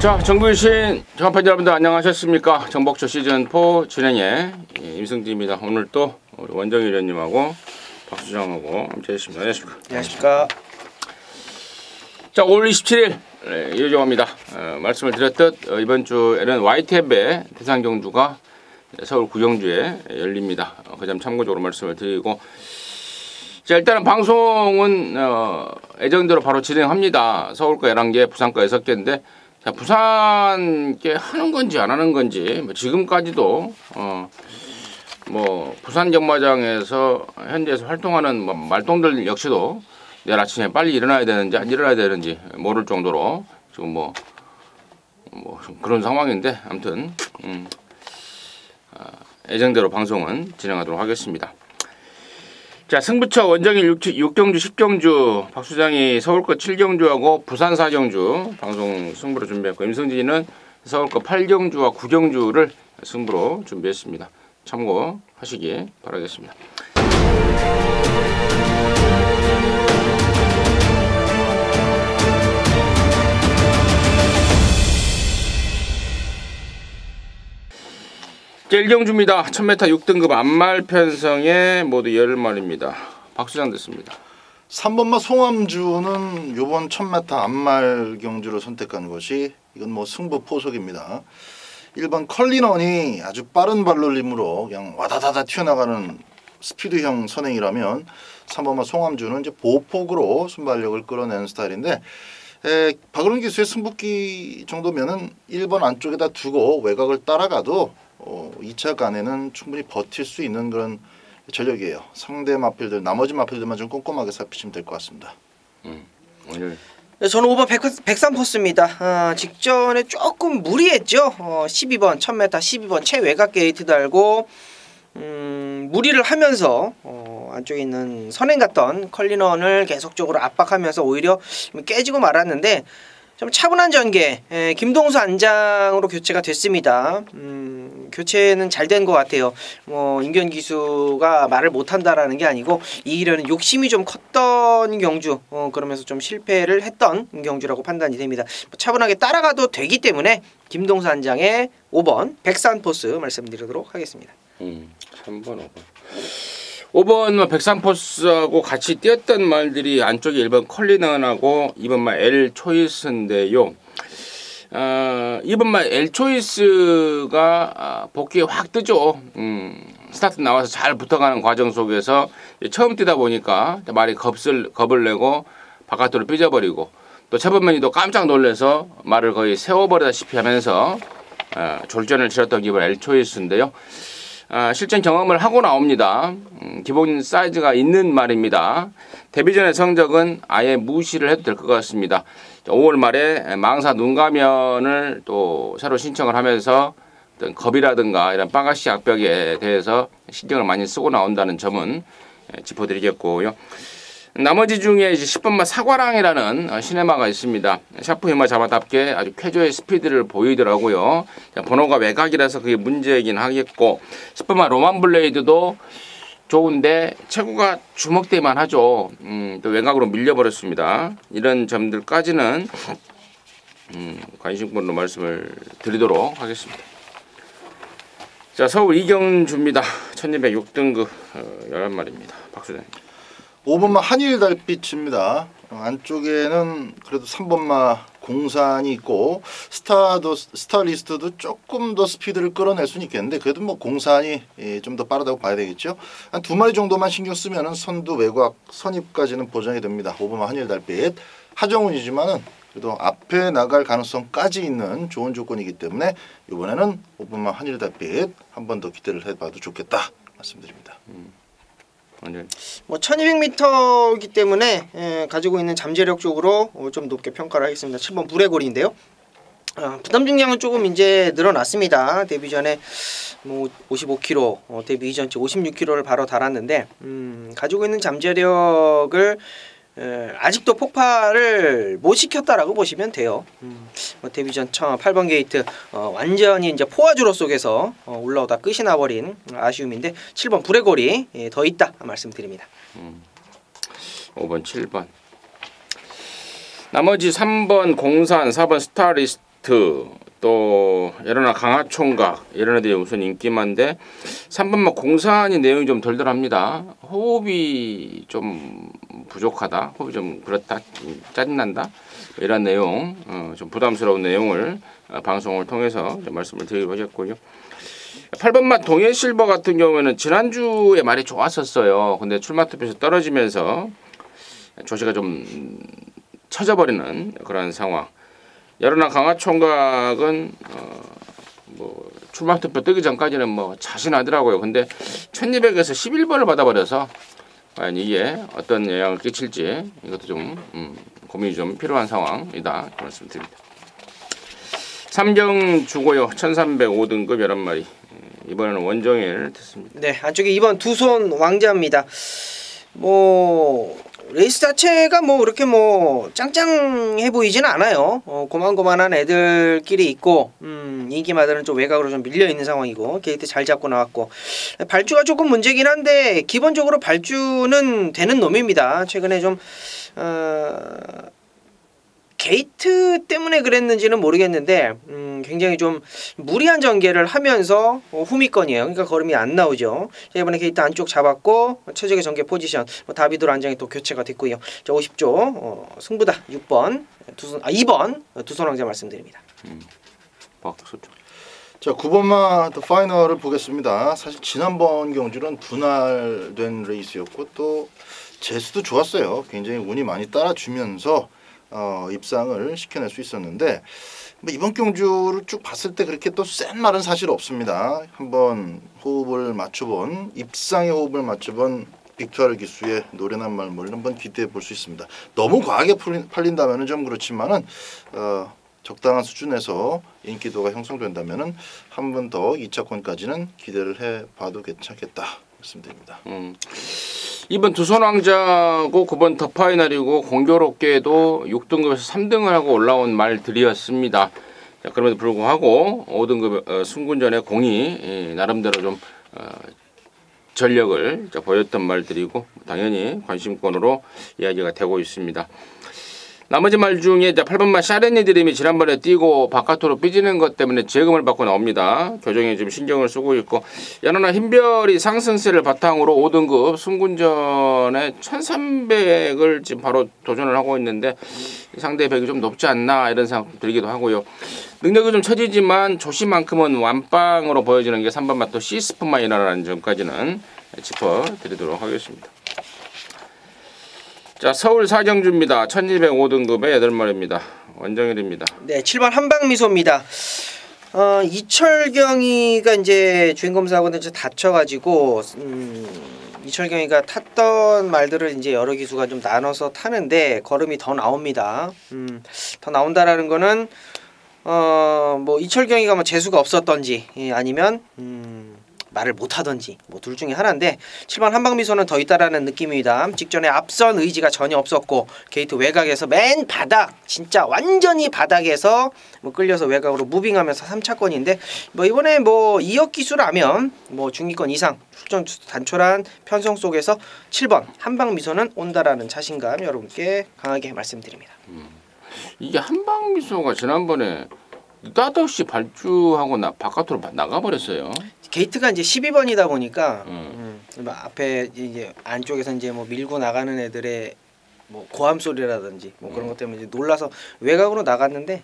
자, 정부유신 정합팬 여러분들 안녕하셨습니까? 정복조 시즌4 진행의 임승진입니다. 오늘 또 우리 원정희 위원님하고 박수장하고 함께했습니다. 안녕하십니까? 안녕하십니까? 자, 5월 27일 예정합니다. 말씀을 드렸듯 이번 주에는 YTF의 대상 경주가 서울 구경주에 열립니다. 그 점 참고적으로 말씀을 드리고, 자, 일단은 방송은 예정대로 바로 진행합니다. 서울과 11개, 부산과 6개인데, 자, 부산께 하는 건지 안 하는 건지, 뭐 지금까지도 뭐 부산 경마장에서 현지에서 활동하는 뭐 말동들 역시도 내일 아침에 빨리 일어나야 되는지 안 일어나야 되는지 모를 정도로 지금 뭐 그런 상황인데, 아무튼 예정대로 방송은 진행하도록 하겠습니다. 자, 승부처 원정일 6경주 10경주 박수장이 서울거 7경주하고 부산 4경주 방송 승부로 준비했고, 임승진이는 서울거 8경주와 9경주를 승부로 준비했습니다. 참고하시기 바라겠습니다. 자, 1경주입니다. 1000m 6등급 안말 편성에 모두 10마리입니다. 박수장 됐습니다. 3번마 송암주는 요번 1000m 안말 경주를 선택한 것이 이건 뭐 승부 포석입니다. 1번 컬리넌이 아주 빠른 발놀림으로 그냥 와다다다 튀어나가는 스피드형 선행이라면 3번마 송암주는 이제 보폭으로 순발력을 끌어내는 스타일인데, 박은훈 기수의 승부기 정도면은 1번 안쪽에다 두고 외곽을 따라가도 2차 간에는 충분히 버틸 수 있는 그런 전력이에요. 상대 마필들, 나머지 마필들만 좀 꼼꼼하게 살피시면 될 것 같습니다. 오늘 저는 5번 백삼포스입니다. 직전에 조금 무리했죠. 12번 1000m 12번 최외곽 게이트 달고 무리를 하면서 안쪽에 있는 선행 같던 컬리넌을 계속적으로 압박하면서 오히려 깨지고 말았는데, 좀 차분한 전개, 김동수 안장으로 교체가 됐습니다. 교체는 잘 된 것 같아요. 임기현 기수가 말을 못한다라는 게 아니고 이기려는 욕심이 좀 컸던 경주, 그러면서 좀 실패를 했던 경주라고 판단이 됩니다. 차분하게 따라가도 되기 때문에 김동수 안장의 5번 백산포스 말씀드리도록 하겠습니다. 3번 5번 백산포스하고 같이 뛰었던 말들이 안쪽에 1번 컬리넌하고 2번 말 엘 초이스인데요. 2번 말 엘 초이스가 복귀에 확 뜨죠. 스타트 나와서 잘 붙어가는 과정 속에서 처음 뛰다 보니까 말이 겁을 내고 바깥으로 삐져버리고, 또 최범면이도 깜짝 놀라서 말을 거의 세워버리다시피 하면서 졸전을 치렀던 2번 엘 초이스인데요. 실전 경험을 하고 나옵니다. 기본 사이즈가 있는 말입니다. 데뷔전의 성적은 아예 무시를 해도 될 것 같습니다. 5월 말에 망사 눈가면을 또 새로 신청을 하면서 어떤 겁이라든가 이런 빠가시 악벽에 대해서 신경을 많이 쓰고 나온다는 점은 짚어드리겠고요. 나머지 중에 이제 10번마 사과랑이라는 시네마가 있습니다. 샤프 히마 자마답게 아주 쾌조의 스피드를 보이더라고요. 번호가 외곽이라서 그게 문제이긴 하겠고, 10번마 로만 블레이드도 좋은데 체구가 주먹대만 하죠. 또 외곽으로 밀려버렸습니다. 이런 점들까지는 관심권으로 말씀을 드리도록 하겠습니다. 자, 서울 이경주입니다. 1206등급 11마리입니다. 박수장. 5번마 한일 달빛입니다. 안쪽에는 그래도 3번마 공산이 있고 스타리스트도 조금 더 스피드를 끌어낼 수는 있겠는데, 그래도 뭐 공산이 좀 더 빠르다고 봐야 되겠죠. 한 2마리 정도만 신경 쓰면은 선두 외곽 선입까지는 보장이 됩니다. 5번마 한일 달빛 하정운이지만은 그래도 앞에 나갈 가능성까지 있는 좋은 조건이기 때문에 이번에는 5번마 한일 달빛 한 번 더 기대를 해봐도 좋겠다 말씀드립니다. 뭐 1200m이기 때문에 가지고 있는 잠재력 쪽으로 좀 높게 평가를 하겠습니다. 7번 불의고리인데요. 부담 중량은 조금 이제 늘어났습니다. 데뷔 전에 뭐 55kg, 데뷔 이전 56kg를 바로 달았는데, 가지고 있는 잠재력을 아직도 폭발을 못 시켰다라고 보시면 돼요. 데뷔 전 8번 게이트 완전히 이제 포화주로 속에서 올라오다 끝이 나버린 아쉬움인데, 7번 불의고리 더 있다 말씀드립니다. 5번 7번 나머지 3번 공산, 4번 스타리스트, 게이트 또 여러나 강화총각 이런 애들이 우선 인기만데 3번만 공사하는 내용이 좀 덜덜합니다. 호흡이 좀 부족하다. 호흡이 좀 그렇다. 짜증난다. 이런 내용 좀 부담스러운 내용을 방송을 통해서 좀 말씀을 드리기로 하겠고요. 8번맛 동해실버 같은 경우에는 지난주에 말이 좋았었어요. 근데 출마 투표에서 떨어지면서 조시가 좀 처져버리는 그런 상황. 여러나 강화총각은 뭐 출마 투표 뜨기 전까지는 뭐 자신하더라고요. 근데 1200에서 11번을 받아버려서 과연 이게 어떤 영향을 끼칠지 이것도 좀 고민이 좀 필요한 상황이다. 그 말씀드립니다. 삼경 주고요. 1305등급 11마리. 이번에는 원정일 됐습니다. 네, 안쪽에 2번 두손 왕자입니다. 뭐 레이스 자체가 뭐 그렇게 뭐 짱짱해 보이지는 않아요. 고만고만한 애들끼리 있고 인기마들은 좀 외곽으로 좀 밀려 있는 상황이고 게이트 잘 잡고 나왔고 발주가 조금 문제긴 한데 기본적으로 발주는 되는 놈입니다. 최근에 좀 게이트 때문에 그랬는지는 모르겠는데 굉장히 좀 무리한 전개를 하면서 후미권이에요. 그러니까 걸음이 안 나오죠. 이번에 게이트 안쪽 잡았고 최적의 전개 포지션 다비도로 안장이 또 교체가 됐고요. 자, 50조 승부다 6번 2번 두손 왕자 말씀드립니다. 자 9번마 더 파이널을 보겠습니다. 사실 지난번 경주는 분할된 레이스였고 또 제수도 좋았어요. 굉장히 운이 많이 따라주면서 입상을 시켜낼 수 있었는데 뭐 이번 경주를 쭉 봤을 때 그렇게 또 센 말은 사실 없습니다. 한번 호흡을 맞춰본 입상의 호흡을 맞춰본 빅투아르 기수의 노련한 말머리를 한번 기대해 볼 수 있습니다. 너무 과하게 팔린다면은 좀 그렇지만은 적당한 수준에서 인기도가 형성된다면은 한 번 더 2차권까지는 기대를 해봐도 괜찮겠다 말씀드립니다. 2번 두손왕자고 9번 더 파이널이고 공교롭게도 6등급에서 3등을 하고 올라온 말들이었습니다. 자, 그럼에도 불구하고 5등급 승군전의 공이 나름대로 좀 전력을 보였던 말들이고 당연히 관심권으로 이야기가 되고 있습니다. 나머지 말 중에 8번만 샤레니 드림이 지난번에 뛰고 바깥으로 삐지는 것 때문에 재검을 받고 나옵니다. 교정에 좀 신경을 쓰고 있고 연하나 흰별이 상승세를 바탕으로 5등급 승군전에 1300을 지금 바로 도전을 하고 있는데 상대 백이 좀 높지 않나 이런 생각 들기도 하고요. 능력이 좀 처지지만 조시만큼은 완빵으로 보여지는 게 3번만 또 시스프만이라는 점까지는 짚어드리도록 하겠습니다. 자, 서울 사경주입니다. 1205등급의 8마리입니다. 원정일입니다. 네, 7번 한방미소입니다. 이철경이가 이제 주행검사하고는 이제 다쳐가지고 이철경이가 탔던 말들을 이제 여러 기수가 좀 나눠서 타는데 걸음이 더 나옵니다. 더 나온다라는 거는 뭐 이철경이가 뭐 재수가 없었던지 아니면 말을 못하던지 뭐 둘 중에 하나인데 7번 한방미소는 더 있다라는 느낌입니다. 직전에 앞선 의지가 전혀 없었고 게이트 외곽에서 맨 바닥 진짜 완전히 바닥에서 뭐 끌려서 외곽으로 무빙하면서 3차권인데 뭐 이번에 뭐 2억 기수라면 뭐 중위권 이상 출전 단촐한 편성 속에서 7번 한방미소는 온다라는 자신감 여러분께 강하게 말씀드립니다. 이게 한방미소가 지난번에 느닷없이 발주하고 바깥으로 나가버렸어요. 게이트가 이제 12번이다 보니까 앞에 이제 안쪽에서 이제 뭐 밀고 나가는 애들의 뭐 고함 소리라든지 뭐 그런 것 때문에 이제 놀라서 외곽으로 나갔는데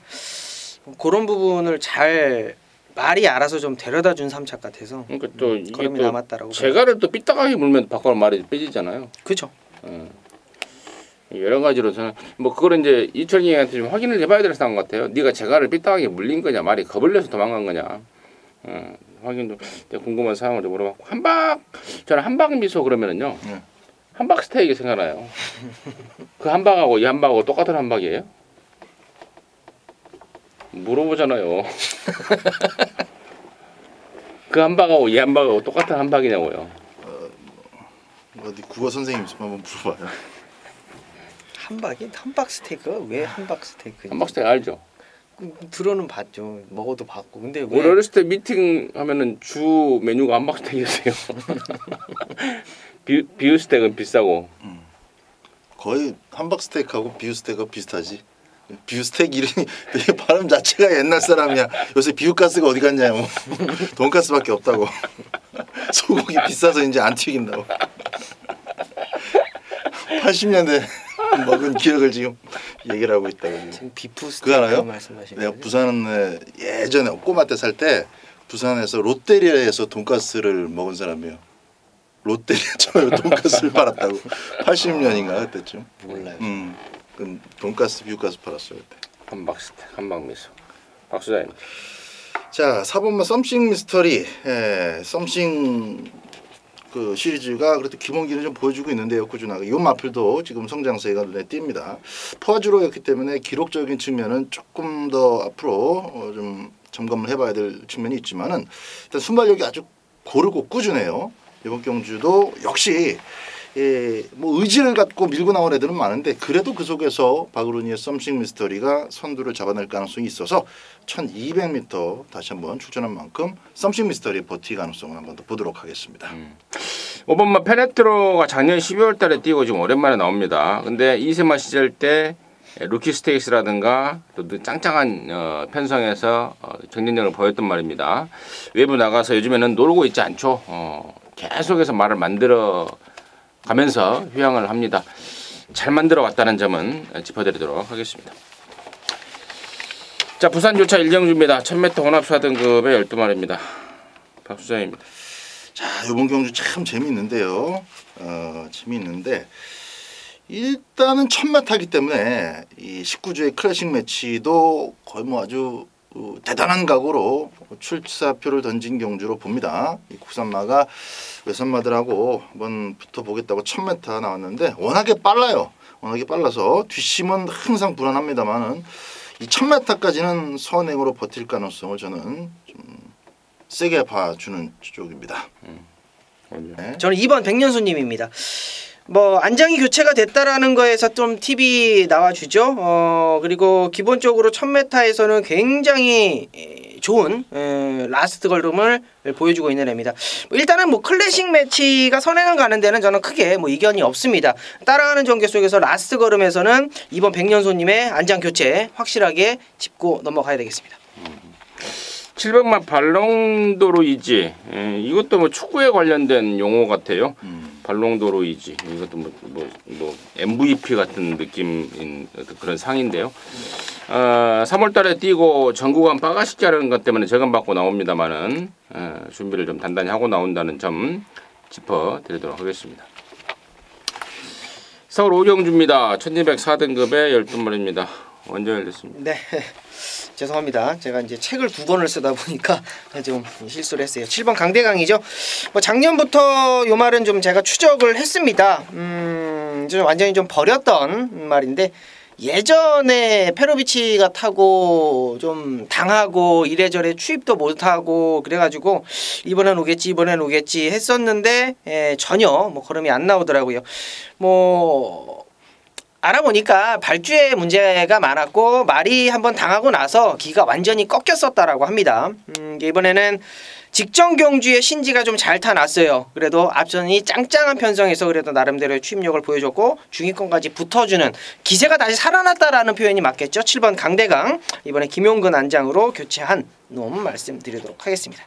그런 부분을 잘 말이 알아서 좀 데려다 준 3차 같아서 그러니까 또 이게 걸음이 또 남았다라고 재갈을 또 삐딱하게 물면 바깥으로 말이 빼지잖아요. 그렇죠. 여러 가지로 저는 뭐 그걸 이제 이철경한테 좀 확인을 해봐야 될 상황 같아요. 네가 재갈을 삐딱하게 물린 거냐 말이 겁을 내서 도망간 거냐. 확인도 궁금한 사항을 좀 물어봤고 저는 한방미소 그러면은요 한박 스테이크 생각나요. 그 한박하고 이 한박하고 똑같은 한박이에요? 물어보잖아요. 그 한박하고 이 한박하고 똑같은 한박이냐고요. 어디 국어 선생님 좀 한번 물어봐요. 한박 스테이크 왜 한박 스테이크? 한박 스테이크 알죠? 들어는 봤죠. 먹어도 봤고. 근데 우리 어렸을 때 미팅 하면은 주 메뉴가 한박 스테이크였어요. 비우 스테이크는 비싸고. 거의 함박 스테이크하고 비우 스테이크가 비슷하지. 비우스텍 이름이 되게 발음 자체가 옛날 사람이야. 요새 비우가스가 어디 갔냐고. 돈가스밖에 없다고. 소고기 비싸서 이제 안 튀긴다고. 80년대 먹은 기억을 지금 얘기를 하고 있다고. 지금 비프 그거 스테이크 알아요? 말씀하시는 내가 거예요? 부산에 예전에 꼬마 때 살 때 부산에서 롯데리아에서 돈가스를 먹은 사람이에요. 롯데리아 처음에 돈가스를 팔았다고. 80년인가 그때쯤. 몰라요. 그 돈가스 비우가스 팔았어요 그때. 한방미소. 박수자입니다. 자 4번만 썸씽 미스터리. 썸씽 그 시리즈가 그래도 기본기는 좀 보여주고 있는데요. 꾸준하게 이 마필도 지금 성장세가 눈에 띕니다. 포화주로였기 때문에 기록적인 측면은 조금 더 앞으로 좀 점검을 해봐야 될 측면이 있지만은 일단 순발력이 아주 고르고 꾸준해요. 이번 경주도 역시 뭐 의지를 갖고 밀고 나온 애들은 많은데 그래도 그 속에서 박으로니의 썸씽 미스터리가 선두를 잡아낼 가능성이 있어서 1200m 다시 한번 출전한 만큼 썸씽 미스터리의 버티 가능성을 한번 더 보도록 하겠습니다. 5번마 페네트로가 작년 12월 달에 뛰고 지금 오랜만에 나옵니다. 근데 이세마 시절 때 루키 스테이크스라든가 또 짱짱한 편성에서 경쟁력을 보였던 말입니다. 외부 나가서 요즘에는 놀고 있지 않죠. 계속해서 말을 만들어 가면서 휴양을 합니다. 잘 만들어 왔다는 점은 짚어드리도록 하겠습니다. 자, 부산 조차 1경주입니다. 1000m 혼합 4등급의 12마리입니다. 박수장입니다. 자, 이번 경주 참 재미있는데요. 재미있는데 일단은 1000m이기 때문에 이 19주의 클래식 매치도 거의 뭐 아주 대단한 각오로 출사표를 던진 경주로 봅니다. 이 국산마가 외산마들하고 한번 붙어보겠다고 1000m 나왔는데 워낙에 빨라요. 워낙에 빨라서 뒷심은 항상 불안합니다만은 이 1000m까지는 선행으로 버틸 가능성을 저는 좀 세게 봐주는 쪽입니다. 네. 저는 2번 백년수님입니다. 뭐 안장이 교체가 됐다라는 거에서 좀 팁이 나와주죠. 그리고 기본적으로 1000m에서는 굉장히 좋은 라스트 걸음을 보여주고 있는 애입니다. 일단은 뭐 클래식 매치가 선행을 가는 데는 저는 크게 뭐 이견이 없습니다. 따라가는 전개 속에서 라스트 걸음에서는 이번 백년소님의 안장 교체 확실하게 짚고 넘어가야 되겠습니다. 700만 발롱도로 이지. 이것도 뭐 축구에 관련된 용어 같아요. 발롱도로 이지. 이것도 뭐 MVP 같은 느낌인 그런 상인데요. 3월달에 뛰고 전국안 빠가시기 하는 것 때문에 저감받고 나옵니다만은 준비를 좀 단단히 하고 나온다는 점 짚어드리도록 하겠습니다. 서울 오경주입니다. 1204등급의 12마리입니다. 완전 열렸습니다. 네. 죄송합니다. 제가 이제 책을 2권을 쓰다 보니까 좀 실수를 했어요. 7번 강대강이죠. 뭐 작년부터 요 말은 좀 제가 추적을 했습니다. 좀 완전히 좀 버렸던 말인데 예전에 페로비치가 타고 좀 당하고 이래저래 추입도 못하고 그래가지고 이번엔 오겠지 했었는데 전혀 뭐 걸음이 안 나오더라고요. 뭐 알아보니까 발주에 문제가 많았고 말이 한번 당하고 나서 기가 완전히 꺾였었다라고 합니다. 이번에는 직전 경주에 신지가 좀 잘 타놨어요. 그래도 앞선이 짱짱한 편성에서 그래도 나름대로의 추임력을 보여줬고 중위권까지 붙어주는 기세가 다시 살아났다라는 표현이 맞겠죠. 7번 강대강 이번에 김용근 안장으로 교체한 놈 말씀드리도록 하겠습니다.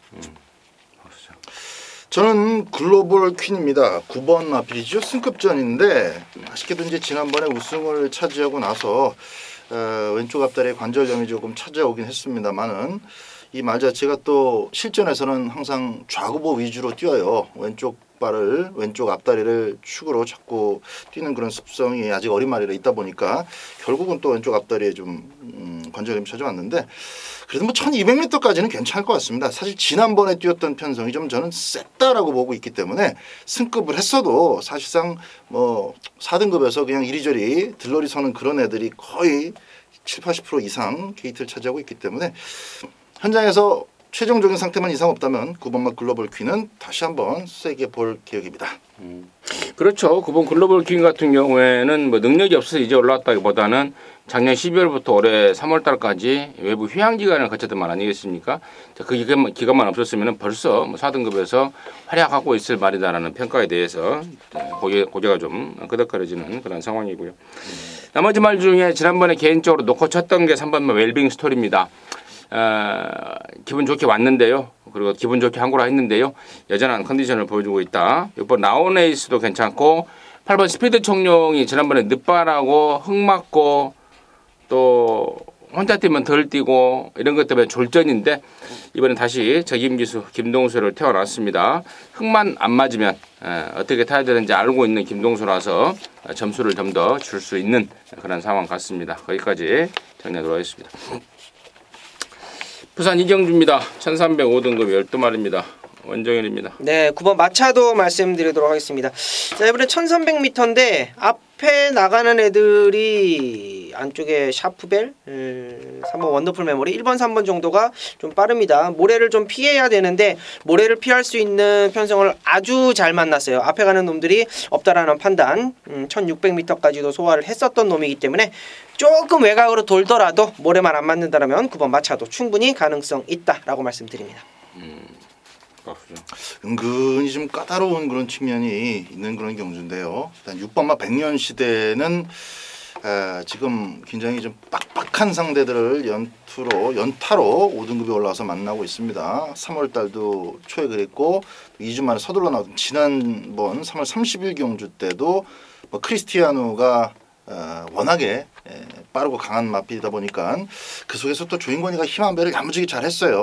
저는 글로벌 퀸입니다. 9번 마필이죠. 승급전인데 아쉽게도 이제 지난번에 우승을 차지하고 나서 왼쪽 앞다리에 관절염이 조금 찾아오긴 했습니다만은 이 말 자체가 또 실전에서는 항상 좌구보 위주로 뛰어요. 왼쪽 앞다리를 축으로 잡고 뛰는 그런 습성이 아직 어린 마리라 있다 보니까 결국은 또 왼쪽 앞다리에 좀 관절염이 찾아왔는데 그래도 뭐 1200m까지는 괜찮을 것 같습니다. 사실 지난번에 뛰었던 편성이 좀 저는 셌다라고 보고 있기 때문에 승급을 했어도 사실상 뭐 4등급에서 그냥 이리저리 들러리 서는 그런 애들이 거의 70-80% 이상 게이트를 차지하고 있기 때문에 현장에서 최종적인 상태만 이상 없다면 9번마 글로벌 퀸은 다시 한번 세게 볼 계획입니다. 그렇죠. 9번 글로벌 퀸 같은 경우에는 뭐 능력이 없어서 이제 올라왔다기보다는 작년 12월부터 올해 3월달까지 외부 휴양 기간을 거쳤던 말 아니겠습니까? 그 기간만 없었으면 벌써 뭐 4등급에서 활약하고 있을 말이다라는 평가에 대해서 고개가 좀 끄덕거려지는 그런 상황이고요. 나머지 말 중에 지난번에 개인적으로 놓고 쳤던 게 3번만 웰빙 스토리입니다. 기분 좋게 왔는데요. 그리고 기분 좋게 한구라 했는데요. 여전한 컨디션을 보여주고 있다. 6번 라온에이스도 괜찮고 8번 스피드 청룡이 지난번에 늦바라고 흙 맞고 또 혼자 뛰면 덜 뛰고 이런 것 때문에 졸전인데 이번엔 다시 적임기수 김동수를 태워놨습니다. 흙만 안 맞으면 어떻게 타야 되는지 알고 있는 김동수라서 점수를 좀 더 줄 수 있는 그런 상황 같습니다. 거기까지 정리하도록 하겠습니다. 부산 이경주입니다. 1305등급 12마리입니다. 원정일입니다. 네, 9번 마차도 말씀드리도록 하겠습니다. 자, 이번에 1300m인데 앞에 나가는 애들이 안쪽에 샤프벨, 3번 원더풀 메모리, 1번, 3번 정도가 좀 빠릅니다. 모래를 좀 피해야 되는데 모래를 피할 수 있는 편성을 아주 잘 만났어요. 앞에 가는 놈들이 없다라는 판단, 1600m까지도 소화를 했었던 놈이기 때문에 조금 외곽으로 돌더라도 모래만 안 맞는다면 9번 마차도 충분히 가능성 있다라고 말씀드립니다. 은근히 좀 까다로운 그런 측면이 있는 그런 경주인데요. 일단 6번마 백년시대는 지금 굉장히 좀 빡빡한 상대들을 연타로 5등급에 올라와서 만나고 있습니다. 3월 달도 초에 그랬고 2주 만에 서둘러 나왔던 지난번 3월 30일 경주 때도 뭐 크리스티아누가 워낙에 빠르고 강한 마필이다 보니까 그 속에서 또 조인권이가 힘한 배를 야무지게 잘했어요.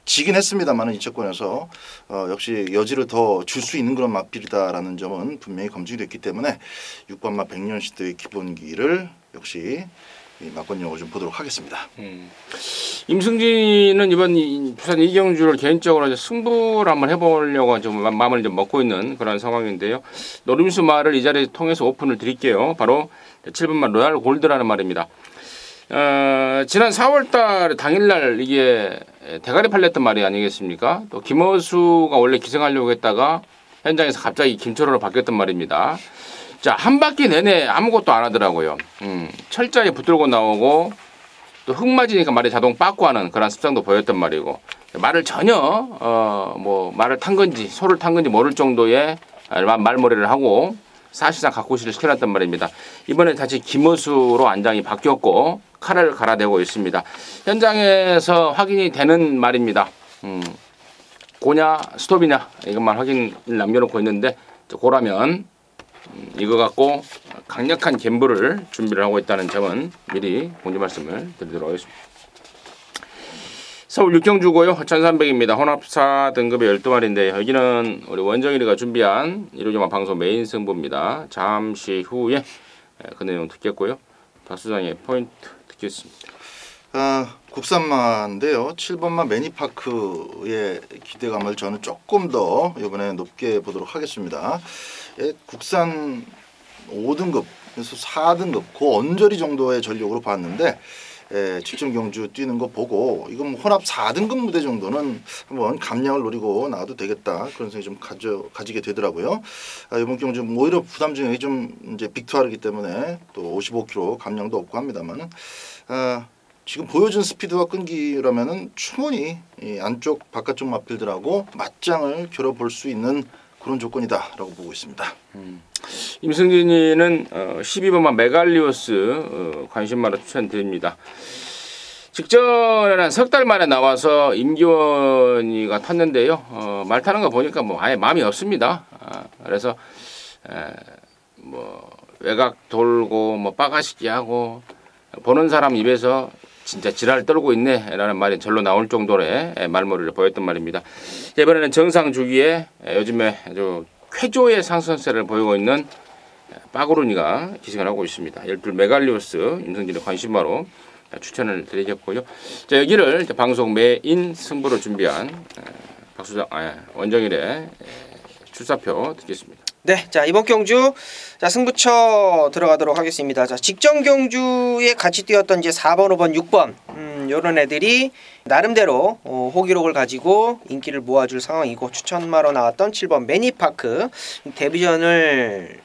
지긴 했습니다만 이차권에서 역시 여지를 더 줄 수 있는 그런 마필이다라는 점은 분명히 검증이 됐기 때문에 6번마 백년시대의 기본기를 역시 막권용으로 좀 보도록 하겠습니다. 임승진은 이번 부산 이경주를 개인적으로 이제 승부를 한번 해보려고 좀 마음을 좀 먹고 있는 그런 상황인데요. 노림수 말을 이 자리에 통해서 오픈을 드릴게요. 바로 7번마 로얄 골드라는 말입니다. 지난 4월달 당일날 이게 대가리 팔렸던 말이 아니겠습니까? 또 김어수가 원래 기생하려고 했다가 현장에서 갑자기 김철호로 바뀌었던 말입니다. 자, 한 바퀴 내내 아무것도 안 하더라고요. 철자에 붙들고 나오고 또 흙 맞으니까 말이 자동 빠꾸 하는 그런 습성도 보였던 말이고 말을 전혀 뭐 말을 탄 건지 소를 탄 건지 모를 정도의 말머리를 하고 사실상 각고시를 시켜놨단 말입니다. 이번에 다시 김어수로 안장이 바뀌었고 칼을 갈아대고 있습니다. 현장에서 확인이 되는 말입니다. 고냐 스톱이냐 이것만 확인을 남겨놓고 있는데 고라면 이거 갖고 강력한 갬블을 준비를 하고 있다는 점은 미리 공지 말씀을 드리도록 하겠습니다. 서울 육경주고요. 1300입니다. 혼합사 등급의 12마리인데 여기는 우리 원정일이가 준비한 일요일만 방송 메인 승부입니다. 잠시 후에 그 내용 듣겠고요. 박수장의 포인트 듣겠습니다. 국산마인데요. 7번마 매니파크의 기대감을 저는 조금 더 이번에 높게 보도록 하겠습니다. 국산 5등급, 그래서 4등급 그 언저리 정도의 전력으로 봤는데 직전 경주 뛰는 거 보고 이건 뭐 혼합 4등급 무대 정도는 한번 감량을 노리고 나와도 되겠다 그런 생각이 좀 가지게 되더라고요. 이번 경주 오히려 부담 중에 좀 이제 빅투하르기 때문에 또 55kg 감량도 없고 합니다만은 지금 보여준 스피드와 끈기라면은 충분히 이 안쪽 바깥쪽 마필들하고 맞짱을 겨뤄볼 수 있는 그런 조건이다라고 보고 있습니다. 임승진이는 12번만 메갈리오스 관심마로 추천드립니다. 직전에는 석 달 만에 나와서 임기원이가 탔는데요. 말 타는 거 보니까 뭐 아예 마음이 없습니다. 그래서 뭐 외곽 돌고 뭐 빠가시기 하고 보는 사람 입에서 진짜 지랄 떨고 있네라는 말이 절로 나올 정도의 말머리를 보였던 말입니다. 이번에는 정상 주기에 요즘에 아주 쾌조의 상승세를 보이고 있는 빠구르니가 기승을 하고 있습니다. 12 메갈리오스 임승진의 관심마로 추천을 드리겠고요. 자, 여기를 방송 메인 승부를 준비한 박수장 원정일의 출사표 듣겠습니다. 네, 자 이번 경주 자 승부처 들어가도록 하겠습니다. 자 직전 경주에 같이 뛰었던 이제 4번, 5번, 6번 요런 애들이 나름대로 호기록을 가지고 인기를 모아줄 상황이고 추천마로 나왔던 7번 매니파크 데뷔전을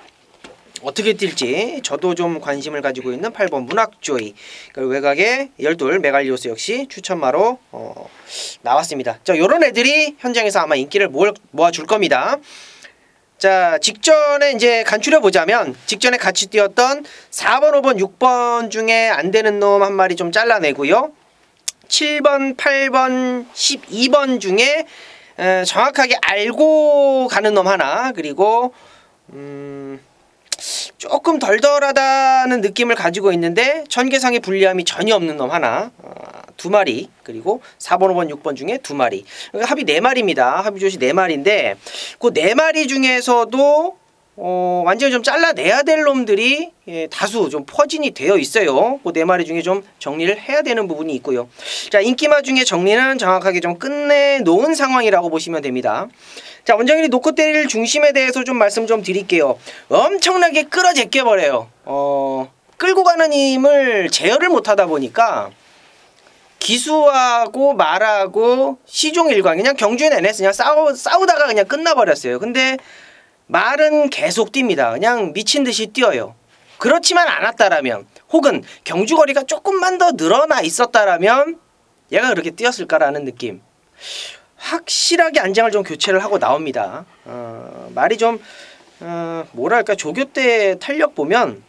어떻게 뛸지 저도 좀 관심을 가지고 있는 8번 문학조이 그리고 외곽에 12 메갈리오스 역시 추천마로 나왔습니다. 자 요런 애들이 현장에서 아마 인기를 모아줄 겁니다. 자, 직전에 이제 간추려 보자면 직전에 같이 뛰었던 4번, 5번, 6번 중에 안 되는 놈 한 마리 좀 잘라내고요. 7번, 8번, 12번 중에 정확하게 알고 가는 놈 하나, 그리고 조금 덜덜하다는 느낌을 가지고 있는데 전개상의 불리함이 전혀 없는 놈 하나, 2마리, 그리고 4번, 5번, 6번 중에 2마리. 그러니까 합이 4마리입니다. 합의조시 4마리인데 그 4마리 중에서도 완전히 좀 잘라내야 될 놈들이 다수 좀 포진이 되어 있어요. 그 4마리 중에 좀 정리를 해야 되는 부분이 있고요. 자, 인기마 중에 정리는 정확하게 좀 끝내놓은 상황이라고 보시면 됩니다. 자, 원정일이 놓고 때릴 중심에 대해서 좀 말씀 좀 드릴게요. 엄청나게 끌어제껴버려요. 끌고 가는 힘을 제어를 못하다 보니까 기수하고 말하고 시종일관 그냥 경주에 내내 그냥 싸우다가 그냥 끝나버렸어요. 근데 말은 계속 뜁니다. 그냥 미친 듯이 뛰어요. 그렇지만 않았다라면, 혹은 경주거리가 조금만 더 늘어나 있었다라면 얘가 그렇게 뛰었을까라는 느낌. 확실하게 안장을 좀 교체를 하고 나옵니다. 말이 좀 뭐랄까, 조교 때 탄력 보면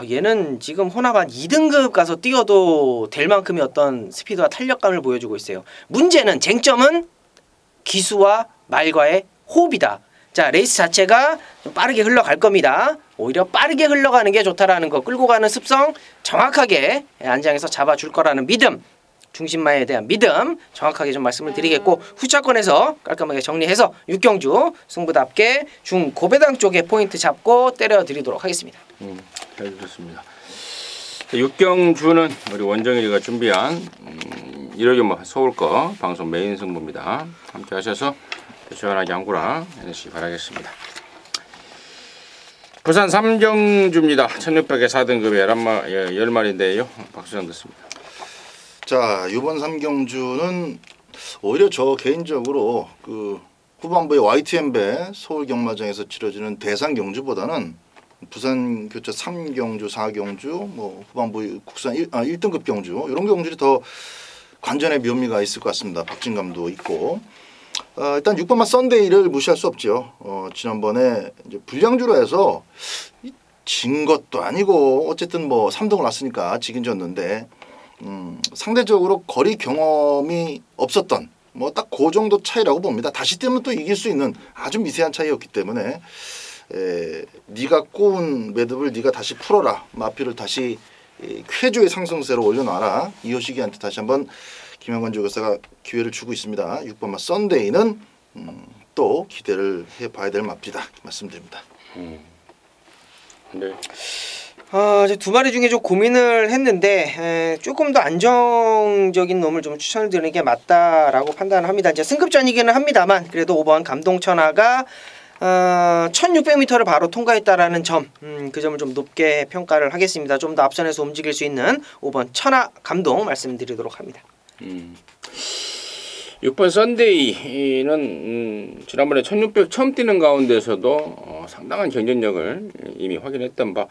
얘는 지금 혼합 한 2등급 가서 뛰어도 될 만큼의 어떤 스피드와 탄력감을 보여주고 있어요. 문제는, 쟁점은 기수와 말과의 호흡이다. 자, 레이스 자체가 좀 빠르게 흘러갈 겁니다. 오히려 빠르게 흘러가는 게 좋다라는 거, 끌고 가는 습성 정확하게 안장에서 잡아줄 거라는 믿음, 중심마에 대한 믿음 정확하게 좀 말씀을 드리겠고, 후차권에서 깔끔하게 정리해서 육경주 승부답게 중고배당 쪽에 포인트 잡고 때려드리도록 하겠습니다. 잘 들었습니다. 육경주는 우리 원정일이가 준비한 1호 서울거 방송 메인 승부입니다. 함께 하셔서 시원하게 양구랑 해주시기 바라겠습니다. 부산 삼경주입니다. 1600에 4등급의 10마리인데요. 박수장 듣습니다. 자, 이번 삼경주는 오히려 저 개인적으로 그 후반부에 YTN배 서울 경마장에서 치러지는 대상 경주보다는 부산 교차 3경주, 4경주, 뭐 후반부 국산 1등급 경주, 이런 경주들이 더 관전의 묘미가 있을 것 같습니다. 박진감도 있고. 일단 6번마 썬데이를 무시할 수 없죠. 지난번에 이제 불량주로 해서 진 것도 아니고 어쨌든 뭐 3등을 놨으니까 지긴 졌는데, 상대적으로 거리 경험이 없었던 뭐 딱 그 정도 차이라고 봅니다. 다시 뛰면 또 이길 수 있는 아주 미세한 차이였기 때문에 네가 꼬운 매듭을 네가 다시 풀어라, 마피를 다시 쾌조의 상승세로 올려놔라, 이호식이한테 다시 한번 김영관 조교사가 기회를 주고 있습니다. 6번마 썬데이는 또 기대를 해봐야 될 마피다 말씀드립니다. 네. 이제 2마리 중에 좀 고민을 했는데 조금 더 안정적인 놈을 좀 추천을 드리는 게 맞다라고 판단을 합니다. 이제 승급전이기는 합니다만 그래도 5번 감동천하가 1600m를 바로 통과했다라는 점, 그 점을 좀 높게 평가를 하겠습니다. 좀 더 앞선에서 움직일 수 있는 5번 천하 감동 말씀드리도록 합니다. 6번 썬데이는 지난번에 1600 처음 뛰는 가운데서도 상당한 경쟁력을 이미 확인했던 바,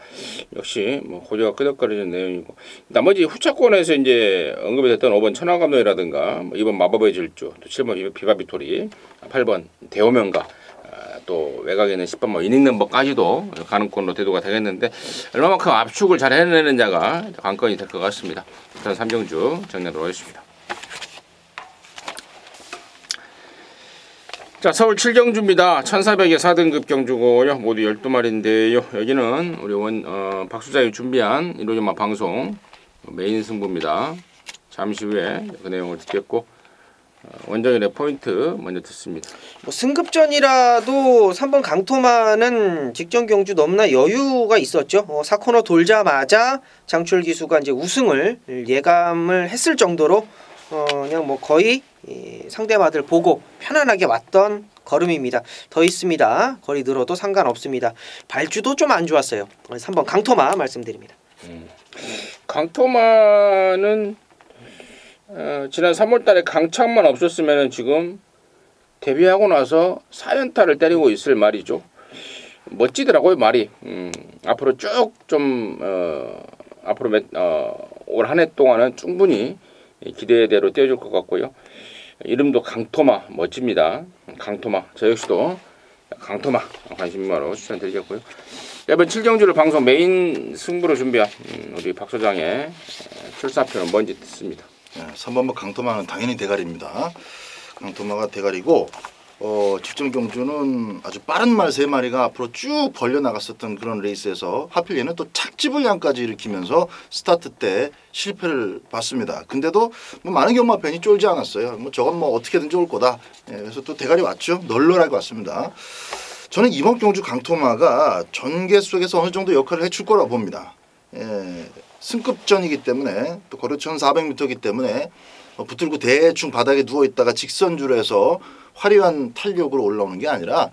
역시 뭐 고조가 끄덕거리는 내용이고, 나머지 후차권에서 이제 언급이 됐던 5번 천하감동이라든가 뭐 2번 마법의 질주, 또 7번 비바비토리, 8번 대오명가, 또 외곽에는 10번 뭐 이닝 넘버까지도 가능권으로 대두가 되겠는데, 얼마만큼 압축을 잘 해내는 자가 관건이 될 것 같습니다. 일단 3경주 정리하도록 하겠습니다. 자, 서울 7경주입니다. 1400에 4등급 경주고요. 모두 12마리인데요. 여기는 우리 박수장이 준비한 1호전마 방송 메인 승부입니다. 잠시 후에 그 내용을 듣겠고, 원정일의 포인트 먼저 듣습니다. 뭐 승급전이라도 3번 강토마는 직전 경주 너무나 여유가 있었죠. 4코너 돌자마자 장출 기수가 이제 우승을 예감을 했을 정도로 그냥 뭐 거의 상대마들 보고 편안하게 왔던 걸음입니다. 더 있습니다. 거리 늘어도 상관없습니다. 발주도 좀 안 좋았어요. 3번 강토마 말씀드립니다. 강토마는 지난 3월달에 강착만 없었으면 지금 데뷔하고 나서 4연타를 때리고 있을 말이죠. 멋지더라고요, 말이. 앞으로 쭉 좀 앞으로 올 한 해 동안은 충분히 기대대로 띄워줄 것 같고요. 이름도 강토마 멋집니다. 강토마, 저 역시도 강토마 관심마로 추천드리겠고요. 이번 7경주를 방송 메인 승부로 준비한 우리 박 소장의 출사표는 뭔지 듣습니다. 3번부 강토마는 당연히 대가리입니다. 강토마가 대가리고 직전 경주는 아주 빠른 말 3마리가 앞으로 쭉 벌려 나갔었던 그런 레이스에서 하필 얘는 또 착지불량까지 일으키면서 스타트 때 실패를 봤습니다. 근데도 뭐 많은 경마팬이 쫄지 않았어요. 뭐 저건 뭐 어떻게든지 올 거다. 그래서 또 대가리 왔죠. 널널하게 왔습니다. 저는 이번 경주 강토마가 전개 속에서 어느 정도 역할을 해줄 거라고 봅니다. 승급전이기 때문에 또 거리 1,400m이기 때문에 붙들고 대충 바닥에 누워있다가 직선주로 해서 화려한 탄력으로 올라오는 게 아니라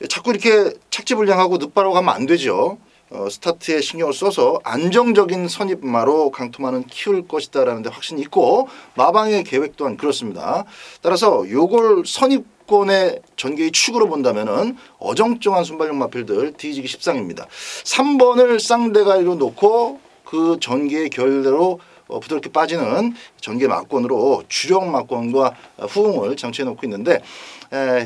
자꾸 이렇게 착지불량하고 늦바라고 가면 안 되죠. 스타트에 신경을 써서 안정적인 선입마로 강토마는 키울 것이다라는 데 확신이 있고 마방의 계획 또한 그렇습니다. 따라서 요걸 선입권의 전개의 축으로 본다면은 어정쩡한 순발력 마필들 뒤지기 십상입니다. 3번을 쌍대가리로 놓고 그 전개의 결대로 부드럽게 빠지는 전개 막권으로 주력 막권과 후응을 장치해 놓고 있는데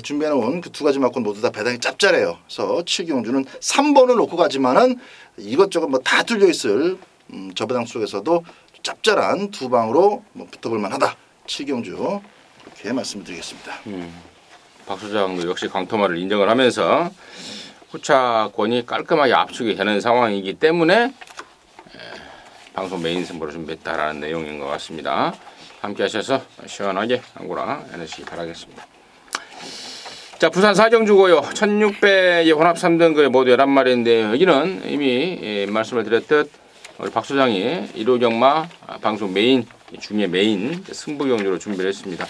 준비해 놓은 그 두 가지 막권 모두 다 배당이 짭짤해요. 그래서 7경주는 3번을 놓고 가지만은 이것저것 뭐 다 뚫려 있을 저배당 속에서도 짭짤한 두 방으로 뭐 붙어볼 만하다. 7경주 이렇게 말씀을 드리겠습니다. 박 소장도 역시 강토마를 인정을 하면서 후차권이 깔끔하게 압축이 되는 상황이기 때문에 방송 메인 승부를 준비했다라는 내용인 것 같습니다. 함께 하셔서 시원하게 한구나 해내시기 바라겠습니다. 자, 부산 4경주고요. 1600의 혼합 3등급에 모두 11마리인데 여기는 이미 말씀을 드렸듯 우리 박 소장이 1호 경마 방송 메인 중에 메인 승부 경주로 준비를 했습니다.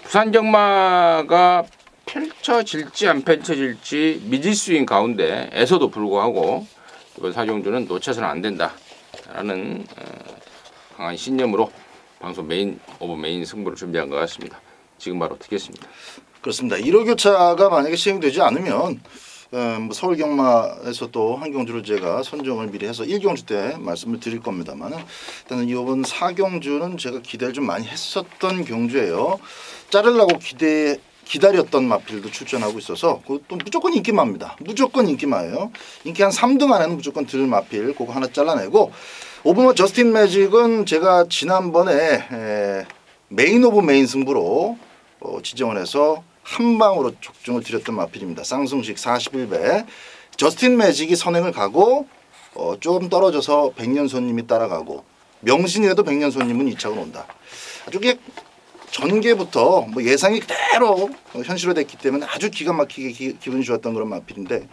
부산 경마가 펼쳐질지 안 펼쳐질지 미지수인 가운데에서도 불구하고 이번 4경주는 놓쳐서는 안 된다. 라는 강한 신념으로 방송 메인 오브 메인 승부를 준비한 것 같습니다. 지금 바로 듣겠습니다. 그렇습니다. 1호 교차가 만약에 시행되지 않으면 서울 경마에서 또 한 경주를 제가 선정을 미리 해서 1경주 때 말씀을 드릴 겁니다만 일단은 이번 4경주는 제가 기대를 좀 많이 했었던 경주예요. 자르려고 기다렸던 마필도 출전하고 있어서 그것도 무조건 인기마입니다. 무조건 인기마예요. 인기 한 3등 안에는 무조건 들 마필 그거 하나 잘라내고 오브머 저스틴 매직은 제가 지난번에 메인 오브 메인 승부로 지정을 해서 한 방으로 촉중을 드렸던 마필입니다. 쌍승식 41배 저스틴 매직이 선행을 가고 좀 떨어져서 백년손님이 따라가고 명신이라도 백년손님은 2착으로 온다. 아주 전개부터 뭐 예상이 그대로 현실화됐기 때문에 아주 기가 막히게 기분이 좋았던 그런 마필인데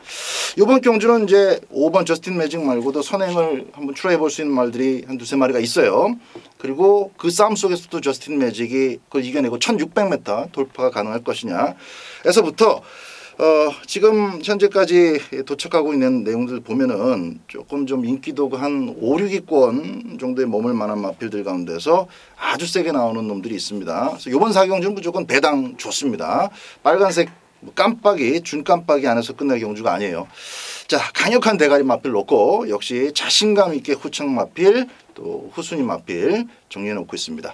이번 경주는 이제 5번 저스틴 매직 말고도 선행을 한번 출하해 볼 수 있는 말들이 한 두세 마리가 있어요. 그리고 그 싸움 속에서도 저스틴 매직이 그걸 이겨내고 1600m 돌파가 가능할 것이냐 에서부터 지금 현재까지 도착하고 있는 내용들 보면은 조금 좀 인기도가 한 5, 6위권 정도에 머물 만한 마필들 가운데서 아주 세게 나오는 놈들이 있습니다. 그래서 이번 4경주는 무조건 배당 좋습니다. 빨간색 깜빡이 준 깜빡이 안에서 끝날 경주가 아니에요. 자, 강력한 대가리 마필 놓고 역시 자신감 있게 후청 마필 또 후순위 마필 정리해 놓고 있습니다.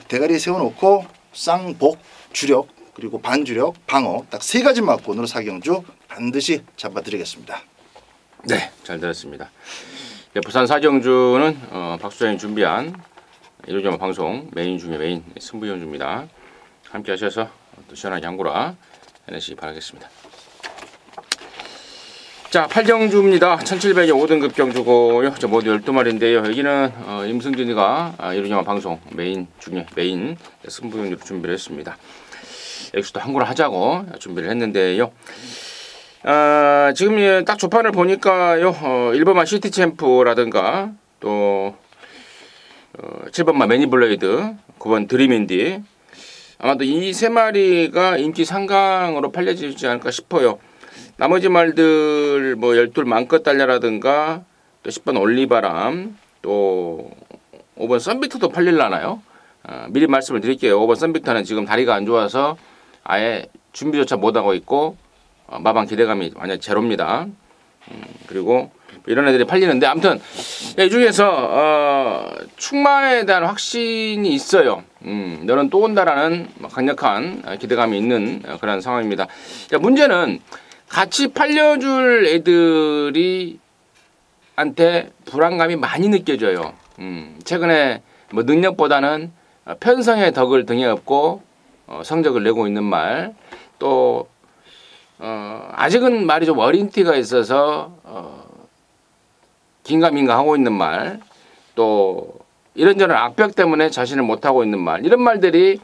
대가리 세워놓고 쌍복 주력 그리고 반주력, 방어 딱 세 가지 막권으로 4경주 반드시 잡아드리겠습니다. 네, 잘 들었습니다. 부산 4경주는 박 소장이 준비한 1호 경마 방송 메인 중에 메인 승부 경주입니다. 함께 하셔서 또 시원하게 한구라 해내시기 바라겠습니다. 자, 8경주입니다. 1700의 5등급 경주고요. 모두 12마리인데요. 여기는 임승진이가 1호 경마 방송 메인 중에 메인 승부 경주를 준비를 했습니다. 여기서도 한구라 하자고 준비를 했는데요. 지금 딱 조판을 보니까요. 1번마 시티 챔프라든가 또 7번마 매니블레이드 9번 드림인디 아마도 이 세 마리가 인기 상강으로 팔려지지 않을까 싶어요. 나머지 말들 뭐 12 맘껏 달려라든가 또 10번 올리바람 또 5번 썬비터도 팔릴라나요? 미리 말씀을 드릴게요. 5번 썬비터는 지금 다리가 안 좋아서 아예 준비조차 못하고 있고 마방 기대감이 완전 제로입니다. 그리고 이런 애들이 팔리는데 아무튼 이 중에서 충마에 대한 확신이 있어요. 너는 또 온다라는 강력한 기대감이 있는 그런 상황입니다. 자, 문제는 같이 팔려줄 애들이 한테 불안감이 많이 느껴져요. 최근에 뭐 능력보다는 편성의 덕을 등에 업고 성적을 내고 있는 말, 또 아직은 말이 좀 어린 티가 있어서 긴가민가 하고 있는 말, 또 이런저런 악벽 때문에 자신을 못하고 있는 말, 이런 말들이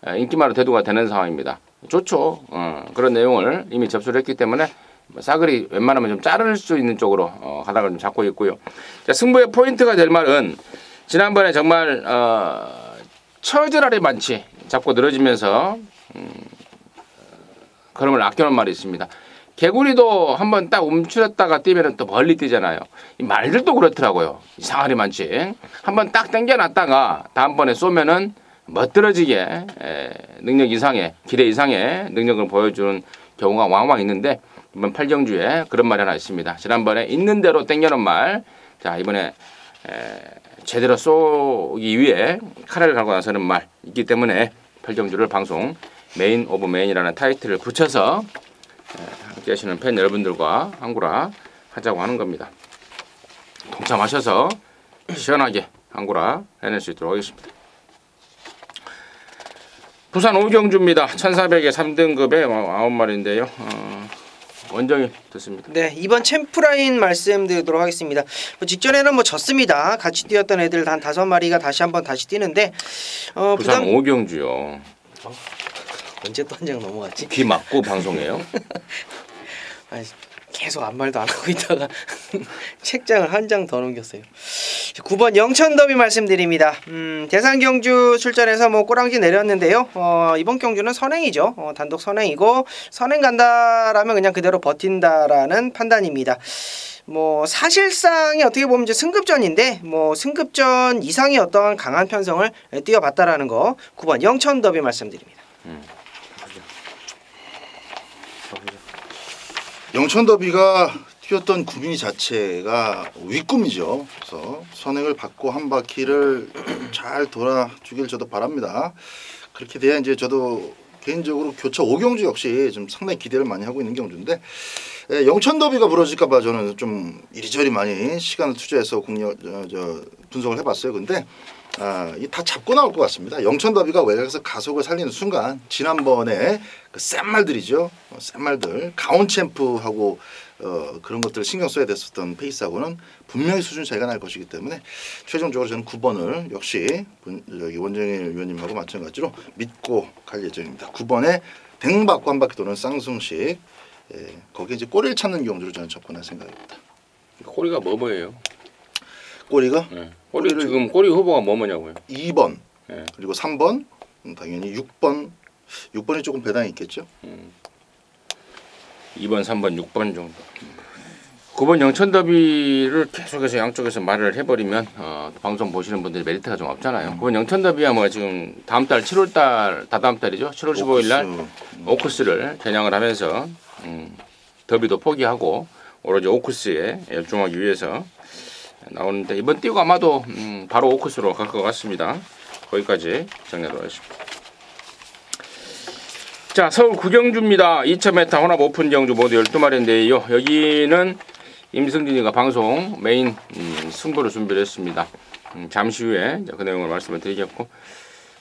인기말로 대두가 되는 상황입니다. 좋죠. 그런 내용을 이미 접수를 했기 때문에 싸그리 웬만하면 좀 자를 수 있는 쪽으로 가닥을 좀 잡고 있고요. 자, 승부의 포인트가 될 말은 지난번에 정말 처절하리 많지 잡고 늘어지면서 걸음을 아껴놓은 말이 있습니다. 개구리도 한번 딱 움츠렸다가 뛰면 또 멀리 뛰잖아요. 이 말들도 그렇더라고요. 이상하리 많지. 한번 딱 당겨놨다가 다음번에 쏘면은 멋들어지게 능력 이상의, 기대 이상의 능력을 보여주는 경우가 왕왕 있는데, 이번 팔경주에 그런 말이 하나 있습니다. 지난번에 있는 대로 당겨놓은 말, 자 이번에 제대로 쏘기 위해 칼을 갈고 나서는 말 있기 때문에 팔경주를 방송 메인 오브 메인이라는 타이틀을 붙여서 함께 하시는 팬 여러분들과 한구라 하자고 하는 겁니다. 동참하셔서 시원하게 한구라 해낼 수 있도록 하겠습니다. 부산 오경주입니다. 1400에 3등급에 9마리인데요. 원정이 됐습니다. 네, 이번 챔프라인 말씀드리도록 하겠습니다. 직전에는 뭐 졌습니다. 같이 뛰었던 애들 한 5마리가 다시 뛰는데 부산 오경주요. 언제 또 한 장 넘어갔지? 귀 막고 방송해요? 아니, 계속 아무 말도 안 하고 있다가 책장을 한 장 더 넘겼어요. 9번 영천 더비 말씀드립니다. 대산 경주 출전해서 뭐 꼬랑지 내렸는데요. 이번 경주는 선행이죠. 단독 선행이고 선행 간다라면 그냥 그대로 버틴다라는 판단입니다. 뭐 사실상이 어떻게 보면 이제 승급전인데 뭐 승급전 이상의 어떤 강한 편성을 띄워봤다라는 거 9번 영천 더비 말씀드립니다. 영천 더비가 뛰었던 구미 자체가 윗꿈이죠. 그래서 선행을 받고 한 바퀴를 잘 돌아주길 저도 바랍니다. 그렇게 돼야 이제 저도 개인적으로 교차 오경주 역시 좀 상당히 기대를 많이 하고 있는 경주인데, 영천 더비가 부러질까봐 저는 좀 이리저리 많이 시간을 투자해서 분석을 해봤어요. 근데 이 다 잡고 나올 것 같습니다. 영천 더비가 외곽에서 가속을 살리는 순간 지난번에 그 센 말들이죠. 센 말들 가온 챔프하고 그런 것들을 신경 써야 됐었던 페이스하고는 분명히 수준 차이가 날 것이기 때문에 최종적으로 저는 9번을 역시 원정일 위원님하고 마찬가지로 믿고 갈 예정입니다. 9번에 댕 받고 한 바퀴 도는 쌍승식, 거기에 이제 꼬리를 찾는 경주로 저는 접근할 생각입니다. 꼬리가 뭐예요? 꼬리가? 네. 꼬리 지금 꼬리 후보가 뭐냐고요? 2번, 네. 그리고 3번, 당연히 6번이 조금 배당이 있겠죠. 2번, 3번, 6번 정도. 9번 영천 더비를 계속해서 양쪽에서 말을 해버리면 방송 보시는 분들이 메리트가 좀 없잖아요. 9번 영천 더비야 뭐 지금 다음 달 7월 달 다다음 달이죠. 7월 15일 날 오크스를 겨냥을 하면서 더비도 포기하고 오로지 오크스에 열중하기 위해서 나오는데, 이번 띄고 아마도 바로 오크스로 갈 것 같습니다. 거기까지 정리하도록 하겠습니다. 자, 서울 구경주입니다. 2000m 혼합 오픈 경주 모두 12마리인데요. 여기는 임승진이가 방송 메인 승부를 준비를 했습니다. 잠시 후에 그 내용을 말씀을 드리겠고,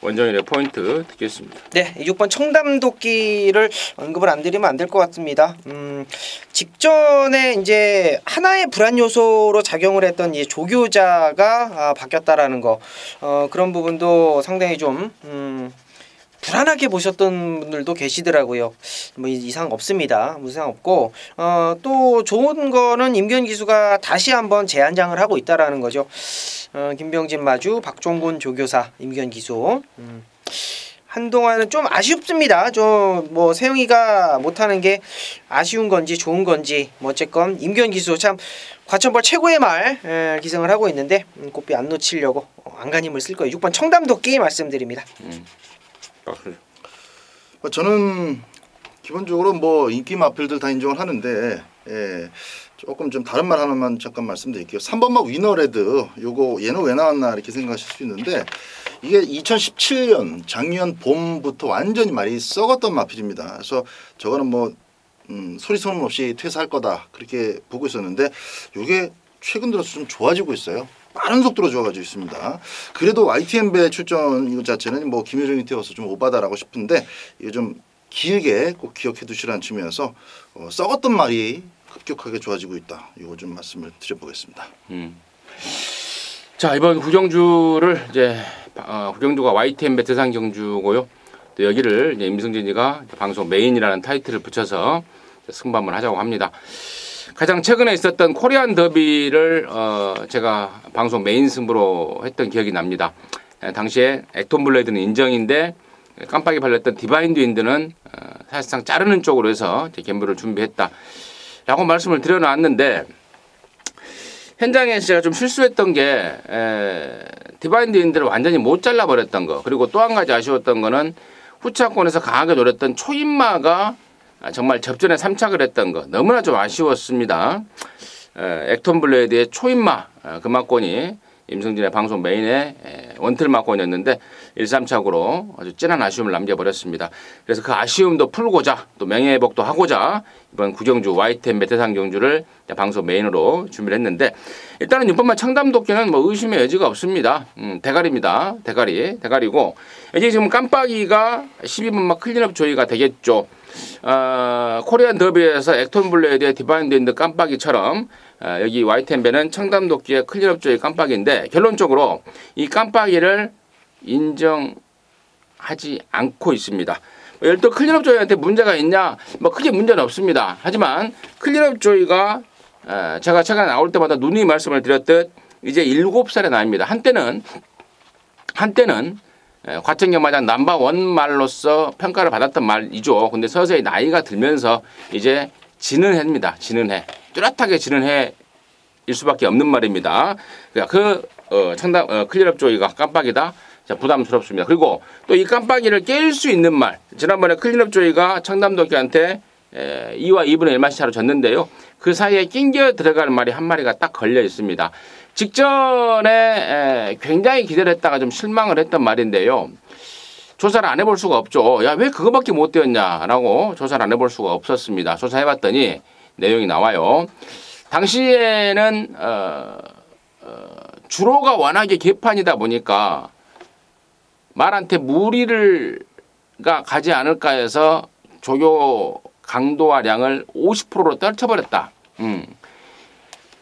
원정일의 포인트 듣겠습니다. 네, 6번 청담도끼를 언급을 안 드리면 안 될 것 같습니다. 직전에 이제 하나의 불안 요소로 작용을 했던 이 조교자가 바뀌었다라는 거, 그런 부분도 상당히 좀 불안하게 보셨던 분들도 계시더라고요. 뭐 이상 없습니다. 무슨 이상 없고, 또 좋은 거는 임기현 기수가 다시 한번 재한장을 하고 있다라는 거죠. 김병진 마주, 박종곤 조교사, 임기현 기수. 한동안은 좀 아쉽습니다. 좀 뭐 세영이가 못하는 게 아쉬운 건지 좋은 건지 뭐 어쨌건 임기현 기수 참 과천벌 최고의 말 기승을 하고 있는데 고삐 안 놓치려고 안간힘을 쓸 거예요. 6번 청담도끼 말씀드립니다. 저는 기본적으로 뭐 인기 마필들 다 인정을 하는데, 조금 좀 다른 말 하나만 잠깐 말씀드릴게요. 3번막 위너레드 요거 얘는 왜 나왔나 이렇게 생각하실 수 있는데 이게 2017년 작년 봄부터 완전히 말이 썩었던 마필입니다. 그래서 저거는 뭐 소리 소문 없이 퇴사할 거다 그렇게 보고 있었는데 요게 최근 들어서 좀 좋아지고 있어요. 빠른 속도로 좋아가지고 있습니다. 그래도 YTN배 출전 이거 자체는 뭐 김효정이 태워서 좀 오바다라고 싶은데 이거 좀 길게 꼭 기억해 두시라는 측면에서 썩었던 말이 급격하게 좋아지고 있다. 이거 좀 말씀을 드려보겠습니다. 자, 이번 구경주를 이제 구경주가 YTN배 대상 경주고요. 또 여기를 이제 임승진이가 방송 메인이라는 타이틀을 붙여서 승부 한번 하자고 합니다. 가장 최근에 있었던 코리안 더비를 제가 방송 메인 승부로 했던 기억이 납니다. 당시에 액톤 블레이드는 인정인데 깜빡이 발렸던 디바인드 윈드는 사실상 자르는 쪽으로 해서 갬블을 준비했다라고 말씀을 드려놨는데 현장에 제가 좀 실수했던 게 디바인드 윈드를 완전히 못 잘라버렸던 거, 그리고 또 한 가지 아쉬웠던 거는 후차권에서 강하게 노렸던 초인마가 정말 접전에 3착을 했던 거 너무나 좀 아쉬웠습니다. 액톤 블레이드의 초인마 금화권이 임승진의 방송 메인의 원틀 막권이었는데 1-3착으로 아주 진한 아쉬움을 남겨버렸습니다. 그래서 그 아쉬움도 풀고자 또 명예회복도 하고자 이번 구경주 YTN배 대상 경주를 방송 메인으로 준비를 했는데 일단은 6번마 청담도끼는 뭐 의심의 여지가 없습니다. 대가리입니다. 대가리고 이제 지금 깜빡이가 12번마 클린업 조이가 되겠죠. 코리안 더비에서 액톤 블레이드의 디바인드 윈드 깜빡이처럼 여기 YTN배는 청담도끼의 클린업 조이 깜빡이인데 결론적으로 이 깜빡이를 인정하지 않고 있습니다. 예를 들어 클린업 조이한테 문제가 있냐? 뭐 크게 문제는 없습니다. 하지만 클린업 조이가 제가 최근에 나올 때마다 누누이 말씀을 드렸듯 이제 7살의 나이입니다. 한때는 과천경마장 넘버원 말로서 평가를 받았던 말이죠. 근데 서서히 나이가 들면서 이제 지는 해입니다. 지는 해. 뚜렷하게 지는 해일 수밖에 없는 말입니다. 그러니까 클린업 조이가 깜빡이다. 자, 부담스럽습니다. 그리고 또 이 깜빡이를 깰 수 있는 말. 지난번에 클린업 조이가 청담도끼한테 2와 2분의 1마시 차로 졌는데요. 그 사이에 낑겨 들어갈 말이 한 마리가 딱 걸려 있습니다. 직전에 굉장히 기대를 했다가 좀 실망을 했던 말인데요. 조사를 안 해볼 수가 없죠. 야, 왜 그거밖에 못 되었냐라고 조사를 안 해볼 수가 없었습니다. 조사해봤더니 내용이 나와요. 당시에는 주로가 워낙에 개판이다 보니까 말한테 무리가 가지 않을까 해서 조교 강도와 량을 50%로 떨쳐버렸다.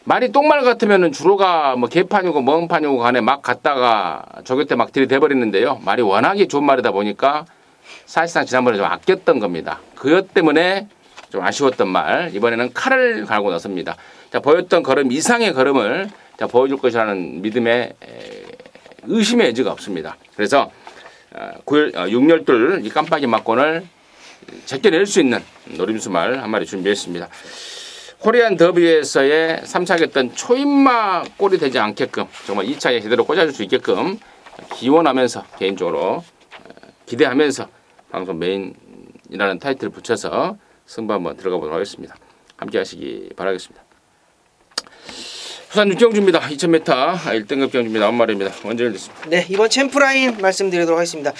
말이 똥말 같으면은 주로가 뭐 개판이고 멍판이고 간에 막 갔다가 조교 때 막 들이대버리는데요. 말이 워낙에 좋은 말이다 보니까 사실상 지난번에 좀 아꼈던 겁니다. 그것 때문에 좀 아쉬웠던 말. 이번에는 칼을 갈고 나섭니다. 자, 보였던 걸음 이상의 걸음을 보여줄 것이라는 믿음에 의심의 여지가 없습니다. 그래서 6열둘 이 깜빡이 막권을 제껴낼 수 있는 노림수 말 한 마리 준비했습니다. 코리안 더비에서의 3착했던 초인마 꼴이 되지 않게끔 정말 2차에 제대로 꽂아줄 수 있게끔 기원하면서 개인적으로 기대하면서 방송 메인이라는 타이틀을 붙여서 승부 한번 들어가 보도록 하겠습니다. 함께 하시기 바라겠습니다. 부산 6경주입니다. 2000m 1등급 경주입니다. 나온 말입니다. 원정일 됐습니다. 네, 이번 챔프라인 말씀드리도록 하겠습니다.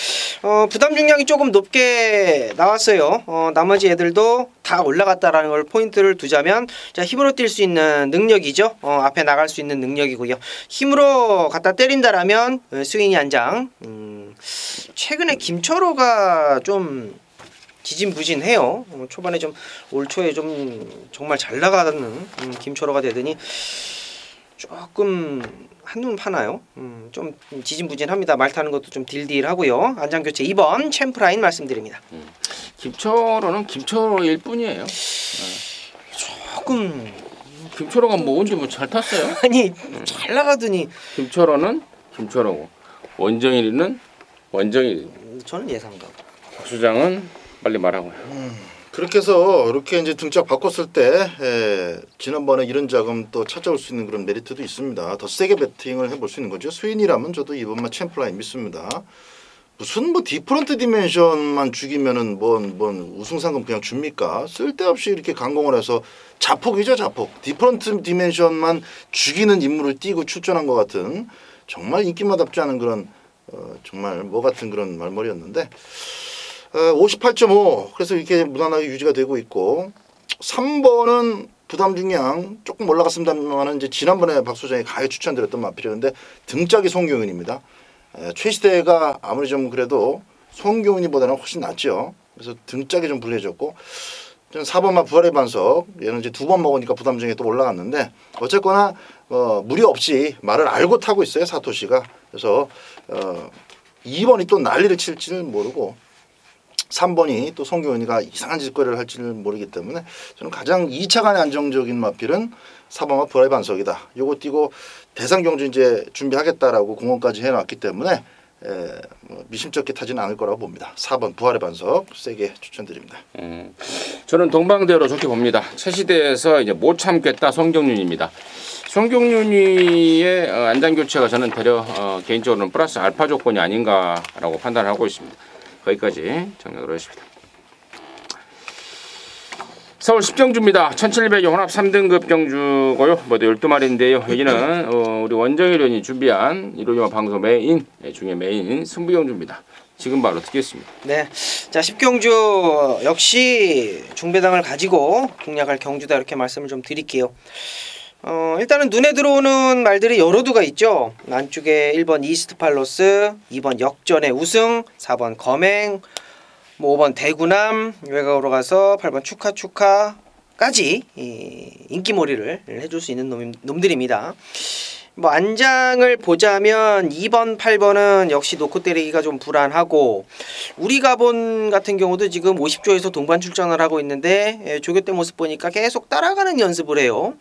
부담 중량이 조금 높게 나왔어요. 나머지 애들도 다 올라갔다라는 걸 포인트를 두자면 자, 힘으로 뛸 수 있는 능력이죠. 앞에 나갈 수 있는 능력이고요. 힘으로 갖다 때린다라면 스윙이 한 장. 최근에 김철호가 좀 지진부진해요. 초반에 좀 올 초에 좀 정말 잘 나가는 김철호가 되더니 조금 한눈 파나요? 좀 지진부진합니다. 말 타는 것도 좀 딜딜하고요. 안장교체 2번 챔프라인 말씀드립니다. 김철호는 김철호일 뿐이에요. 조금 김철호가 뭐 언제 뭐 잘 탔어요? 아니 잘 나가더니 김철호는 김철호고 원정일이는 원정일. 저는 예상가고. 박수장은 빨리 말하고요. 그렇게 해서 이렇게 이제 등짝 바꿨을 때 지난번에 이런 자금 또 찾아올 수 있는 그런 메리트도 있습니다. 더 세게 배팅을 해볼 수 있는 거죠. 수인이라면 저도 이번만 챔프라인 믿습니다. 무슨 뭐 디퍼런트 디멘션만 죽이면은 뭔 우승 상금 그냥 줍니까? 쓸데없이 이렇게 강공을 해서 자폭이죠, 자폭. 디퍼런트 디멘션만 죽이는 인물을 띄고 출전한 것 같은 정말 인기마답지 않은 그런 정말 뭐 같은 그런 말머리였는데 58.5 그래서 이렇게 무난하게 유지가 되고 있고 3번은 부담 중량 조금 올라갔습니다만은 이제 지난번에 박 소장이 가히 추천드렸던 마필이었는데 등짝이 송경은입니다. 최시대가 아무리 좀 그래도 송경은이보다는 훨씬 낫죠. 그래서 등짝이 좀 불리해졌고 저는 4번만 부활의 반석 얘는 이제 2번 먹으니까 부담 중에 또 올라갔는데 어쨌거나 무리 없이 말을 알고 타고 있어요 사토시가. 그래서 2번이 또 난리를 칠지는 모르고 3번이 또 송경은이가 이상한 짓거리를 할지는 모르기 때문에 저는 가장 2차간의 안정적인 마필은 4번과 부활의 반석이다. 요거 띄고 대상 경주 이제 준비하겠다라고 공언까지 해놨기 때문에 미심쩍게 타지는 않을 거라고 봅니다. 4번 부활의 반석 세게 추천드립니다. 저는 동방대로 좋게 봅니다. 최시대에서 이제 못 참겠다 송경윤입니다. 송경윤이의 안장 교체가 저는 대려 개인적으로는 플러스 알파 조건이 아닌가라고 판단하고 있습니다. 거기까지 정리하도록 하겠습니다. 서울 10경주입니다. 1700의 혼합 3등급 경주고요. 모두 12마리인데요. 여기는 우리 원정일원이 준비한 이로님과 방송 메인 중에 메인 승부경주입니다. 지금 바로 듣겠습니다. 네, 자 10경주 역시 중배당을 가지고 공략할 경주다 이렇게 말씀을 좀 드릴게요. 일단은 눈에 들어오는 말들이 여러 두가 있죠. 안쪽에 1번 이스트 팔로스, 2번 역전의 우승, 4번 검행, 뭐 5번 대구남, 외곽으로 가서 8번 축하까지 인기몰이를 해줄 수 있는 놈들입니다. 뭐 안장을 보자면 2번, 8번은 역시 놓고 때리기가 좀 불안하고 우리 가본 같은 경우도 지금 50조에서 동반 출전을 하고 있는데 조교 때 모습 보니까 계속 따라가는 연습을 해요.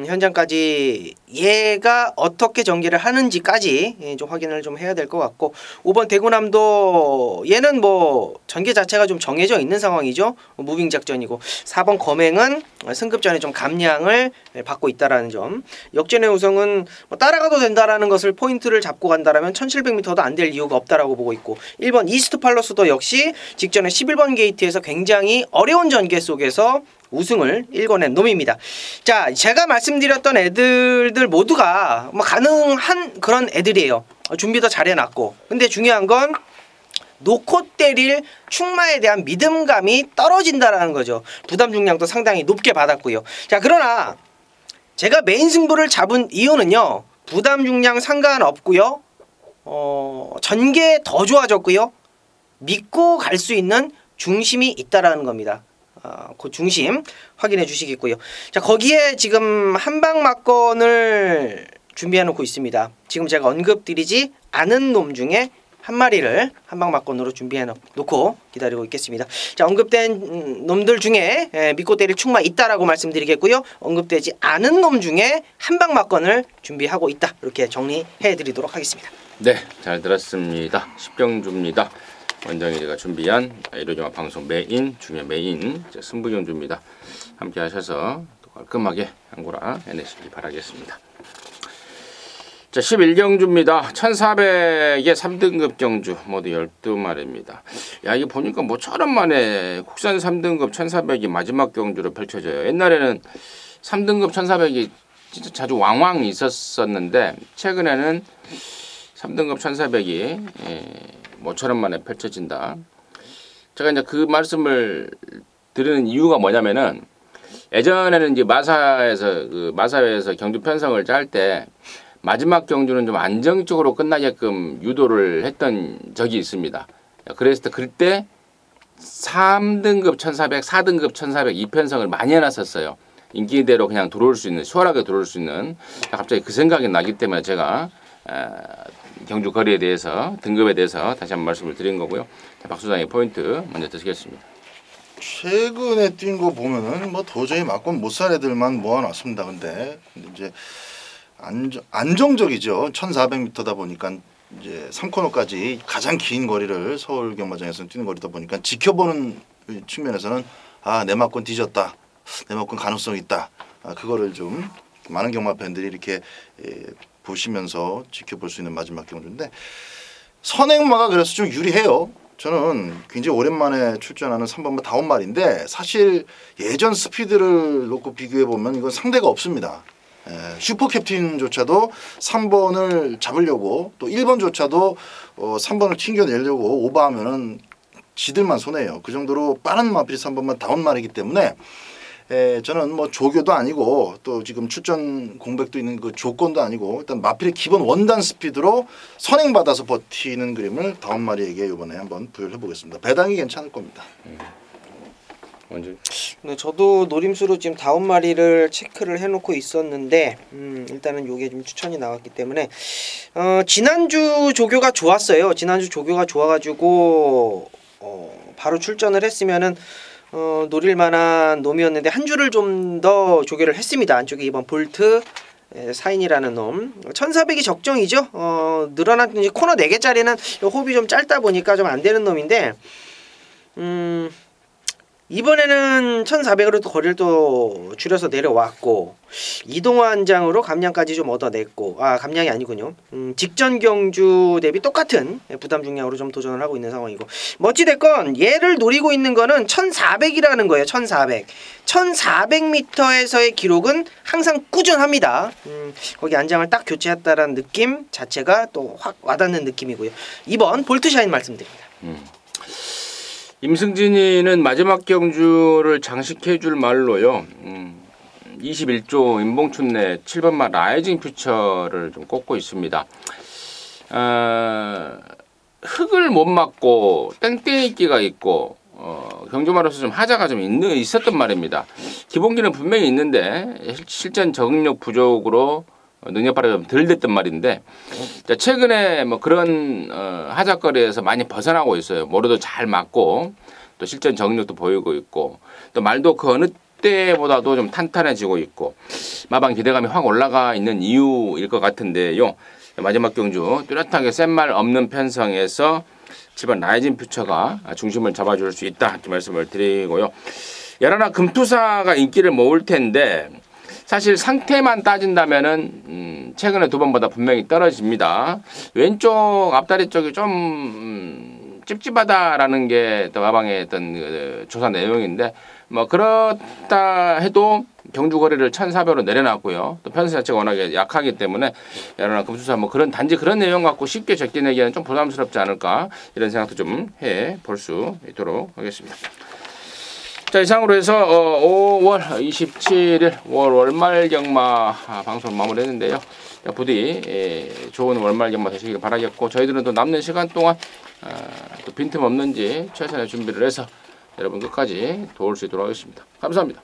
현장까지 얘가 어떻게 전개를 하는지까지 좀 확인을 좀 해야 될 것 같고 5번 대구남도 얘는 뭐 전개 자체가 좀 정해져 있는 상황이죠. 무빙 작전이고 4번 검행은 승급 전에 좀 감량을 받고 있다라는 점. 역전의 우승은 뭐 따라가도 된다라는 것을 포인트를 잡고 간다라면 1700m도 안 될 이유가 없다라고 보고 있고 1번 이스트 팔로스도 역시 직전에 11번 게이트에서 굉장히 어려운 전개 속에서 우승을 일궈낸 놈입니다. 자, 제가 말씀드렸던 애들들 모두가 뭐 가능한 그런 애들이에요. 준비도 잘 해놨고. 근데 중요한 건 놓고 때릴 충마에 대한 믿음감이 떨어진다라는 거죠. 부담 중량도 상당히 높게 받았고요. 자, 그러나 제가 메인 승부를 잡은 이유는요. 부담 중량 상관없고요. 전개 더 좋아졌고요. 믿고 갈 수 있는 중심이 있다라는 겁니다. 그 중심 확인해 주시겠고요. 자, 거기에 지금 한방 막건을 준비해 놓고 있습니다. 지금 제가 언급드리지 않은 놈 중에 한 마리를 한방 막건으로 준비해 놓고 기다리고 있겠습니다. 자, 언급된 놈들 중에 믿고 때릴 충마 있다라고 말씀드리겠고요. 언급되지 않은 놈 중에 한방 막건을 준비하고 있다. 이렇게 정리해 드리도록 하겠습니다. 네, 잘 들었습니다. 10경주입니다. 원정일이가 준비한 이로저마 방송 메인 중에 메인 승부경주입니다. 함께 하셔서 또 깔끔하게 한구라 해내시기 바라겠습니다. 자, 11경주입니다. 1400의 3등급 경주 모두 12마리입니다. 야, 이게 보니까 뭐처럼 만에 국산 3등급 1400이 마지막 경주로 펼쳐져요. 옛날에는 3등급 1400이 진짜 자주 왕왕 있었었는데 최근에는 3등급 1400이 모처럼 만에 펼쳐진다. 제가 이제 그 말씀을 드리는 이유가 뭐냐면은 예전에는 이제 마사회에서 경주 편성을 짤 때 마지막 경주는 좀 안정적으로 끝나게끔 유도를 했던 적이 있습니다. 그랬을 때 그때 3등급 1400, 4등급 1400 이 편성을 많이 해놨었어요. 인기대로 그냥 들어올 수 있는, 수월하게 들어올 수 있는. 갑자기 그 생각이 나기 때문에 제가 경주 거리에 대해서 등급에 대해서 다시 한번 말씀을 드린 거고요. 박 소장의 포인트 먼저 드시겠습니다. 최근에 뛴 거 보면은 뭐 도저히 막건 못 살 애들만 모아놨습니다. 근데 이제 안정적이죠. 1400m다 보니까 이제 3코너까지 가장 긴 거리를 서울 경마장에서는 뛰는 거리다 보니까 지켜보는 측면에서는 내 막건 뒤졌다, 내 막건 가능성 있다. 그거를 좀 많은 경마 팬들이 이렇게 보시면서 지켜볼 수 있는 마지막 경주인데 선행마가 그래서 좀 유리해요. 저는 굉장히 오랜만에 출전하는 3번마 다운말인데 사실 예전 스피드를 놓고 비교해 보면 이건 상대가 없습니다. 슈퍼 캡틴조차도 3번을 잡으려고 또 1번조차도 3번을 튕겨내려고 오버하면은 지들만 손해요. 그 정도로 빠른 마필이 3번마 다운말이기 때문에 저는 뭐 조교도 아니고 또 지금 출전 공백도 있는 그 조건도 아니고 일단 마필의 기본 원단 스피드로 선행받아서 버티는 그림을 다운마리에게 이번에 한번 부여해 보겠습니다. 배당이 괜찮을 겁니다. 먼저 네, 저도 노림수로 지금 다운마리를 체크를 해놓고 있었는데 일단은 요게 좀 추천이 나왔기 때문에 지난주 조교가 좋았어요. 지난주 조교가 좋아가지고 바로 출전을 했으면은 노릴 만한 놈이었는데 한 줄을 좀 더 조교를 했습니다. 안쪽에 이번 볼트 사인이라는 놈 1400이 적정이죠. 늘어난 이제 코너 4개짜리는 호흡이 좀 짧다 보니까 좀 안 되는 놈인데 이번에는 1400으로 또 거리를 또 줄여서 내려왔고 이동환장으로 감량까지 좀 얻어냈고 감량이 아니군요. 직전 경주 대비 똑같은 부담 중량으로 좀 도전을 하고 있는 상황이고 뭐 어찌됐건 얘를 노리고 있는 거는 1400이라는 거예요. 1400 1400m에서의 기록은 항상 꾸준합니다. 거기 안장을 딱 교체했다라는 느낌 자체가 또 확 와닿는 느낌이고요. 2번 볼트샤인 말씀드립니다. 임승진이는 마지막 경주를 장식해줄 말로요. 21조 임봉춘내 7번마 라이징 퓨처를 좀 꼽고 있습니다. 흙을 못 맞고 땡땡이끼가 있고 경주마로서 좀 하자가 좀 있었던 말입니다. 기본기는 분명히 있는데 실전 적응력 부족으로 능력발휘가 좀 덜 됐던 말인데 최근에 뭐 그런 하자거리에서 많이 벗어나고 있어요. 모르도 잘 맞고 또 실전 적응력도 보이고 있고 또 말도 그 어느 때보다도 좀 탄탄해지고 있고 마방 기대감이 확 올라가 있는 이유일 것 같은데요. 마지막 경주 뚜렷하게 센 말 없는 편성에서 7번 라이징 퓨처가 중심을 잡아줄 수 있다 이렇게 말씀을 드리고요. 열하나 금투사가 인기를 모을 텐데 사실 상태만 따진다면은 최근에 2번보다 분명히 떨어집니다. 왼쪽 앞다리 쪽이 좀 찝찝하다라는 게 또 마방의 어떤 그 조사 내용인데 뭐 그렇다 해도 경주 거리를 1,400으로 내려놨고요. 또 편수 자체가 워낙에 약하기 때문에 여러나 금수사 뭐 그런 단지 그런 내용 갖고 쉽게 적기내기에는 좀 부담스럽지 않을까 이런 생각도 좀 해 볼 수 있도록 하겠습니다. 자, 이상으로 해서 5월 27일 월말 경마 방송 마무리했는데요. 부디 좋은 월말 경마 되시길 바라겠고 저희들은 또 남는 시간 동안 또 빈틈 없는지 최선의 준비를 해서 여러분 끝까지 도울 수 있도록 하겠습니다. 감사합니다.